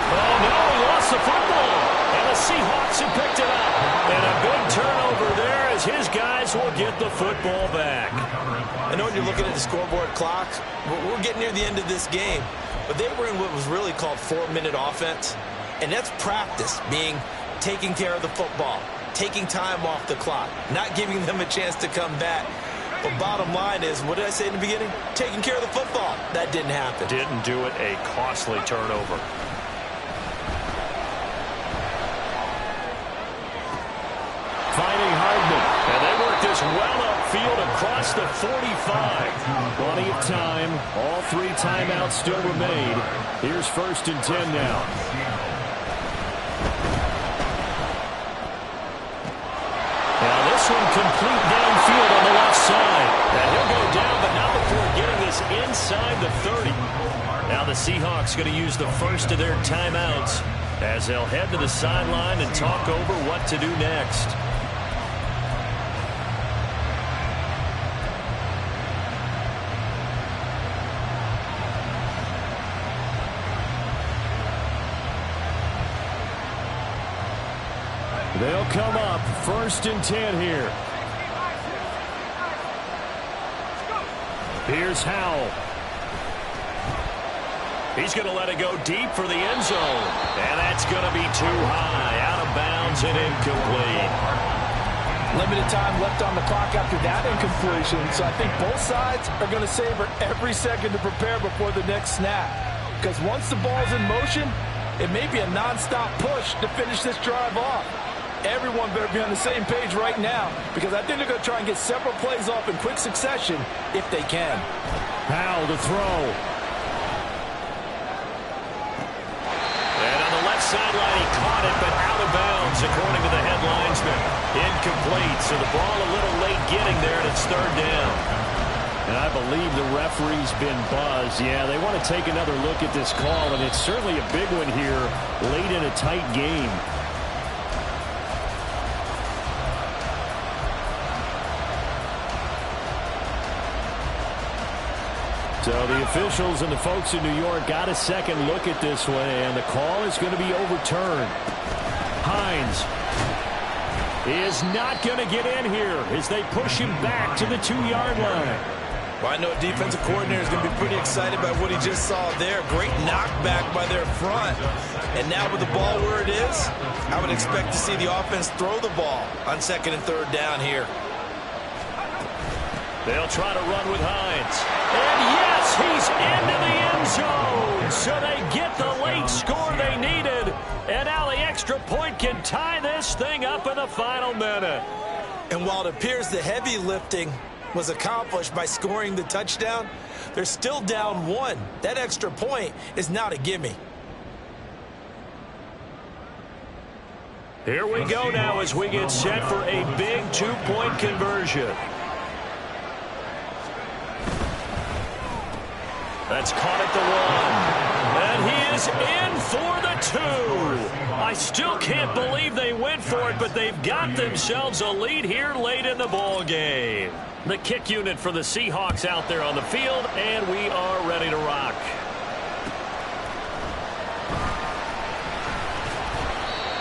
Oh, no, he lost the football. And the Seahawks have picked it up. And a big turnover there as his guys will get the football back. I know when you're looking at the scoreboard clock, we're getting near the end of this game. But they were in what was really called 4-minute offense. And that's practice, being taking care of the football, taking time off the clock, not giving them a chance to come back. But bottom line is, what did I say in the beginning? Taking care of the football. That didn't happen. Didn't do it. A costly turnover. Finding Hardman. And they work this well upfield across the 45. Plenty of time. All 3 timeouts still remain. Here's 1st and 10 now. Now this one complete downfield on the left side. And he'll go down, but not before getting this inside the 30. Now the Seahawks going to use the first of their timeouts as they'll head to the sideline and talk over what to do next. They'll come up 1st and 10 here. Here's Howell. He's going to let it go deep for the end zone. And that's going to be too high. Out of bounds and incomplete. Limited time left on the clock after that incompletion. So I think both sides are going to savor every second to prepare before the next snap. Because once the ball's in motion, it may be a nonstop push to finish this drive off. Everyone better be on the same page right now, because I think they're going to try and get several plays off in quick succession if they can. Powell to throw. And on the left sideline, he caught it, but out of bounds, according to the headlinesman. Incomplete, so the ball a little late getting there, and it's 3rd down. And I believe the referee's been buzzed. Yeah, they want to take another look at this call, and it's certainly a big one here late in a tight game. So the officials and the folks in New York got a second look at this one, and the call is going to be overturned. Hines is not going to get in here as they push him back to the 2-yard line. Well, I know a defensive coordinator is going to be pretty excited by what he just saw there. Great knockback by their front. And now with the ball where it is, I would expect to see the offense throw the ball on 2nd and 3rd down here. They'll try to run with Hines. And yes, he's into the end zone. So they get the late score they needed. And now the extra point can tie this thing up in the final minute. And while it appears the heavy lifting was accomplished by scoring the touchdown, they're still down 1. That extra point is not a gimme. Here we go now as we get set for a big 2-point conversion. That's caught at the 1. And he is in for the 2. I still can't believe they went for it, but they've got themselves a lead here late in the ball game. The kick unit for the Seahawks out there on the field, and we are ready to rock.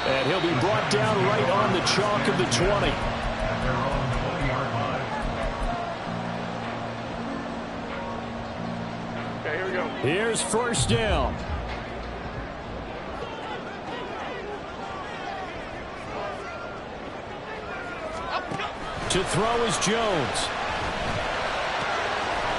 And he'll be brought down right on the chalk of the 20. Okay, here we go. Here's 1st down. To throw is Jones.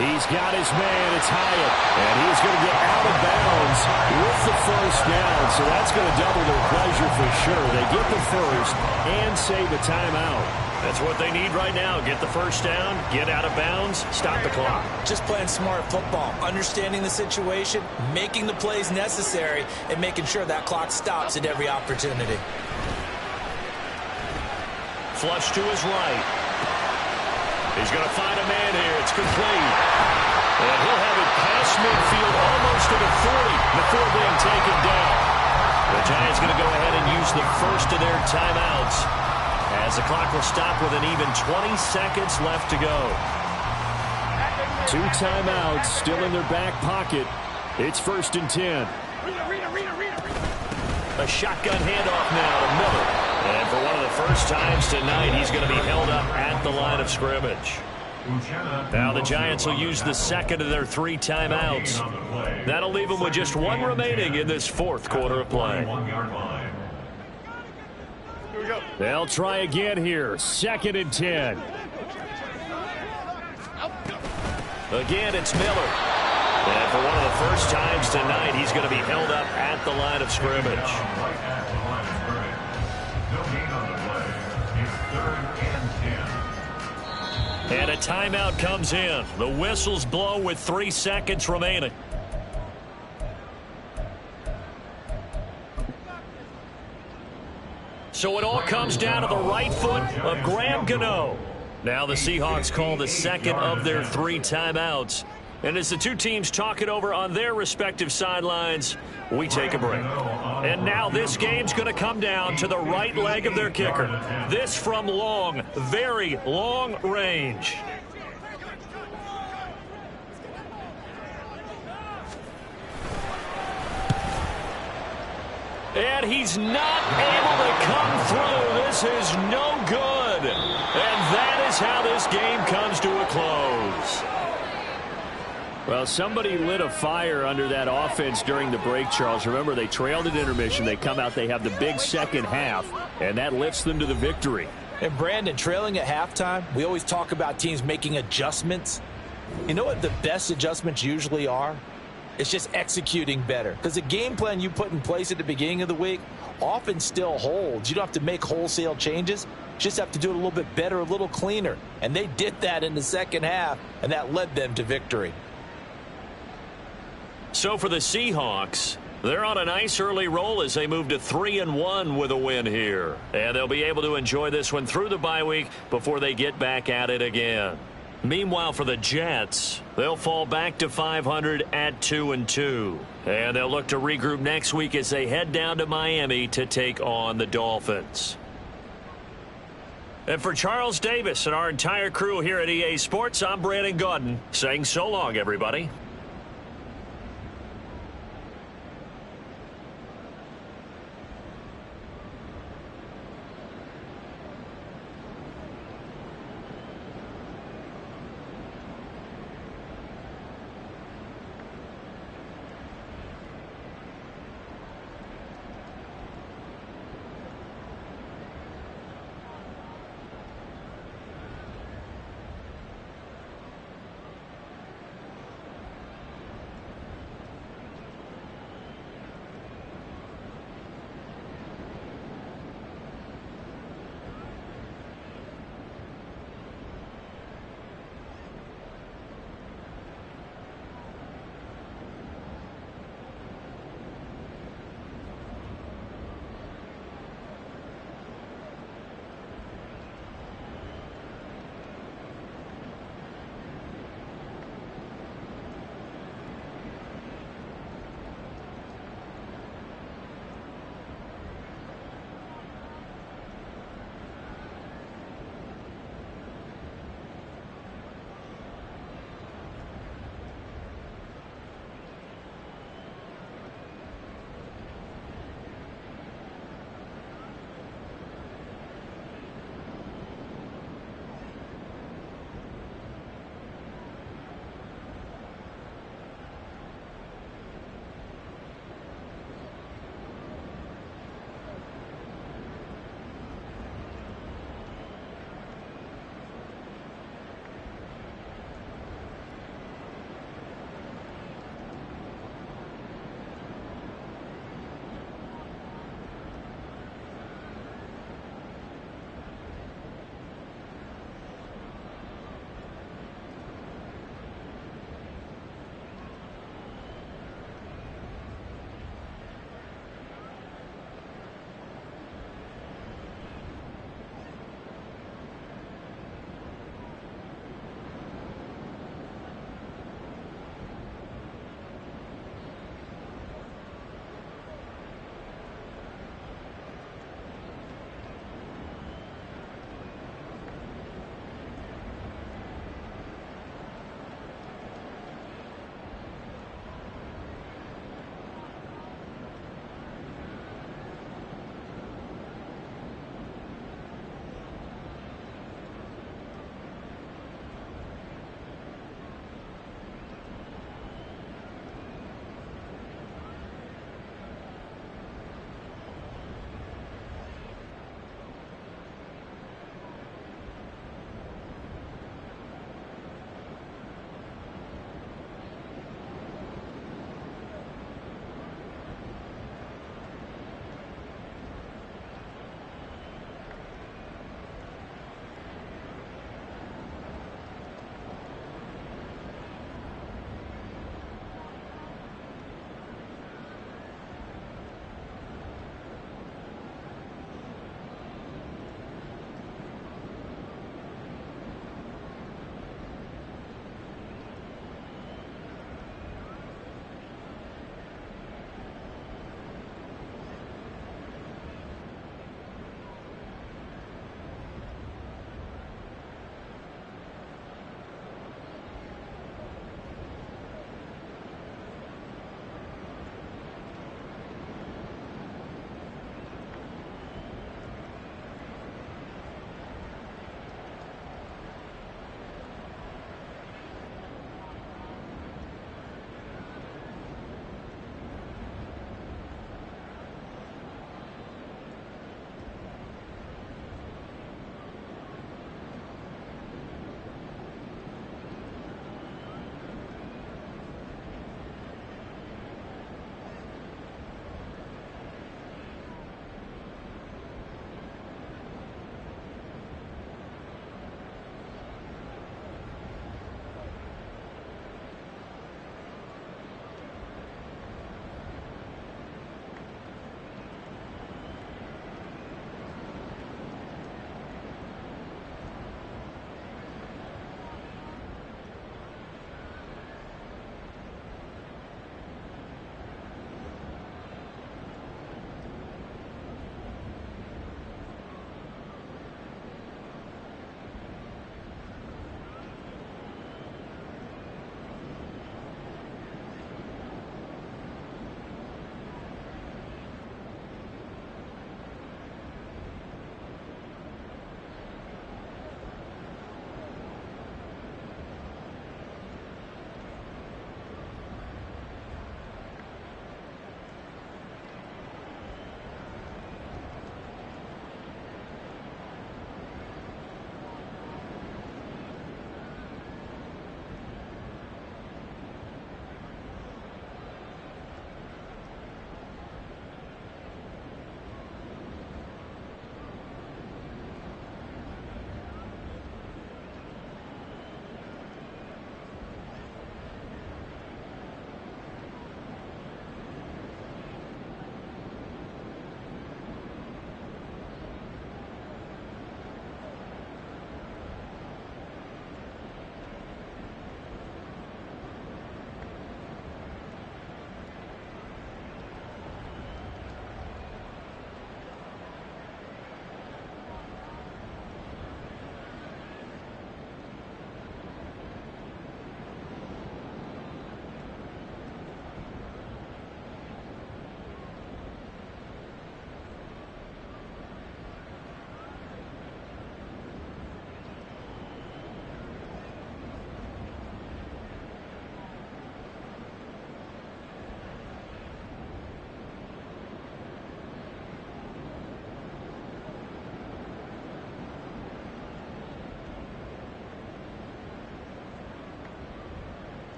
He's got his man. It's Hyatt. And he's going to get out of bounds with the first down. So that's going to double their pleasure for sure. They get the first and save a timeout. That's what they need right now. Get the first down, get out of bounds, stop the clock. Just playing smart football, understanding the situation, making the plays necessary, and making sure that clock stops at every opportunity. Flush to his right. He's going to find a man here. It's complete. And he'll have it past midfield almost to the 40 before being taken down. The Giants going to go ahead and use the first of their timeouts, as the clock will stop with an even 20 seconds left to go. 2 timeouts still in their back pocket. It's 1st and 10. A shotgun handoff now to Miller. And for one of the first times tonight, he's going to be held up at the line of scrimmage. Now the Giants will use the second of their 3 timeouts. That'll leave them with just 1 remaining in this 4th quarter of play. They'll try again here. 2nd and 10. Again, it's Miller. And for one of the first times tonight, he's going to be held up at the line of scrimmage. And a timeout comes in. The whistles blow with 3 seconds remaining. So it all comes down to the right foot of Graham Gano. Now the Seahawks call the second of their 3 timeouts. And as the 2 teams talk it over on their respective sidelines, we take a break. And now this game's going to come down to the right leg of their kicker. This from long, very long range. And he's not able to come through. This is no good. And that is how this game comes to a close. Well, somebody lit a fire under that offense during the break, Charles. Remember, they trailed at intermission. They come out, they have the big second half, and that lifts them to the victory. And Brandon, trailing at halftime, we always talk about teams making adjustments. You know what the best adjustments usually are? It's just executing better. Because the game plan you put in place at the beginning of the week often still holds. You don't have to make wholesale changes. Just have to do it a little bit better, a little cleaner. And they did that in the second half, and that led them to victory. So for the Seahawks, they're on a nice early roll as they move to 3-1 with a win here. And they'll be able to enjoy this one through the bye week before they get back at it again. Meanwhile, for the Jets, they'll fall back to 500 at 2-2. And they'll look to regroup next week as they head down to Miami to take on the Dolphins. And for Charles Davis and our entire crew here at EA Sports, I'm Brandon Gaudin saying so long, everybody.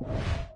now.